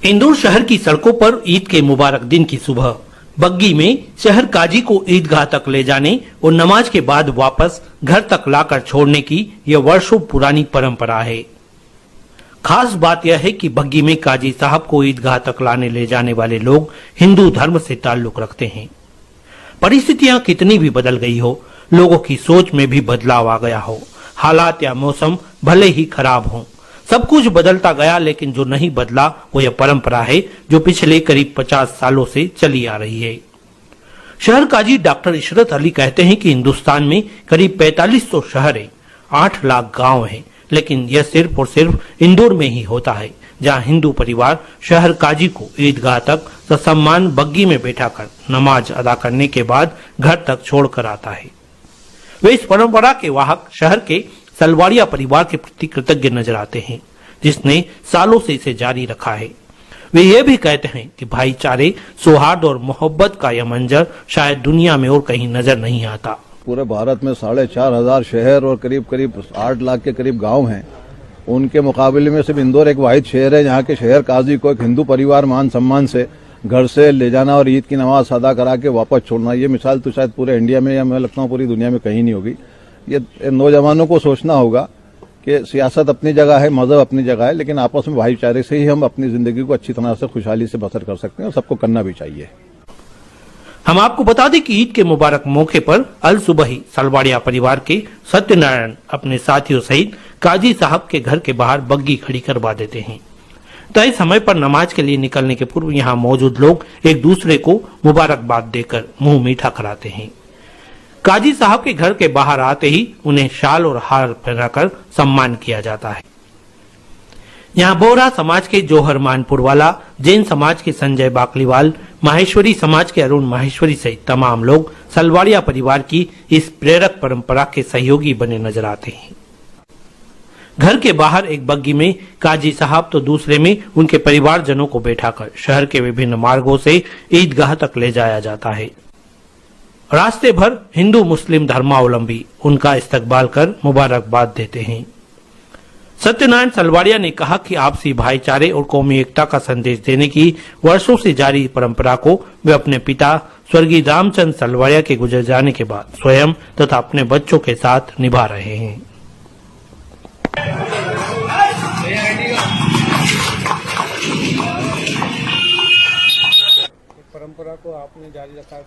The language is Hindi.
इंदौर शहर की सड़कों पर ईद के मुबारक दिन की सुबह बग्गी में शहर काजी को ईदगाह तक ले जाने और नमाज के बाद वापस घर तक लाकर छोड़ने की यह वर्षों पुरानी परंपरा है। खास बात यह है कि बग्गी में काजी साहब को ईदगाह तक लाने ले जाने वाले लोग हिंदू धर्म से ताल्लुक रखते हैं। परिस्थितियां कितनी भी बदल गई हो, लोगों की सोच में भी बदलाव आ गया हो, हालात या मौसम भले ही खराब हों, सब कुछ बदलता गया, लेकिन जो नहीं बदला वो यह परंपरा है जो पिछले करीब 50 सालों से चली आ रही है। शहर काजी डॉक्टर इशरत अली कहते हैं कि हिंदुस्तान में करीब 4500 शहर हैं, 8 लाख गांव हैं, लेकिन यह सिर्फ और सिर्फ इंदौर में ही होता है, जहां हिंदू परिवार शहर काजी को ईदगाह तक ससम्मान बग्गी में बैठाकर नमाज अदा करने के बाद घर तक छोड़कर आता है। वे इस परंपरा के वाहक शहर के सलवाड़िया परिवार के प्रति कृतज्ञ नजर आते हैं, जिसने सालों से इसे जारी रखा है। वे ये भी कहते हैं कि भाईचारे, सौहार्द और मोहब्बत का यह मंजर शायद दुनिया में और कहीं नजर नहीं आता। पूरे भारत में 4,500 शहर और करीब 8 लाख के करीब गांव हैं। उनके मुकाबले में सिर्फ इंदौर एक वाहिद शहर है जहां के शहर काजी को एक हिंदू परिवार मान सम्मान से घर से ले जाना और ईद की नमाज अदा करा के वापस छोड़ना, ये मिसाल तो शायद पूरे इंडिया में या मैं लगता हूँ पूरी दुनिया में कहीं नहीं होगी। ये नौजवानों को सोचना होगा कि सियासत अपनी जगह है, मजहब अपनी जगह है, लेकिन आपस में भाईचारे से ही हम अपनी जिंदगी को अच्छी तरह से खुशहाली से बसर कर सकते हैं और सबको करना भी चाहिए। हम आपको बता दें कि ईद के मुबारक मौके पर अल सुबह ही सलवाड़िया परिवार के सत्यनारायण अपने साथियों सहित काजी साहब के घर के बाहर बग्गी खड़ी करवा देते हैं। तय समय पर नमाज के लिए निकलने के पूर्व यहाँ मौजूद लोग एक दूसरे को मुबारकबाद देकर मुंह मीठा कराते हैं। काजी साहब के घर के बाहर आते ही उन्हें शाल और हार पहनाकर सम्मान किया जाता है। यहाँ बोहरा समाज के जौहर मानपुरवाला, जैन समाज के संजय बाकलीवाल, माहेश्वरी समाज के अरुण माहेश्वरी सहित तमाम लोग सलवाड़िया परिवार की इस प्रेरक परंपरा के सहयोगी बने नजर आते हैं। घर के बाहर एक बग्गी में काजी साहब तो दूसरे में उनके परिवारजनों को बैठाकर शहर के विभिन्न मार्गों से ईदगाह तक ले जाया जाता है। रास्ते भर हिंदू मुस्लिम धर्मावलंबी उनका इस्तकबाल कर मुबारकबाद देते हैं। सत्यनारायण सलवाड़िया ने कहा कि आपसी भाईचारे और कौमी एकता का संदेश देने की वर्षों से जारी परंपरा को वे अपने पिता स्वर्गीय रामचंद्र सलवाड़िया के गुजर जाने के बाद स्वयं तथा अपने बच्चों के साथ निभा रहे हैं। परंपरा को आपने जारी रखा है।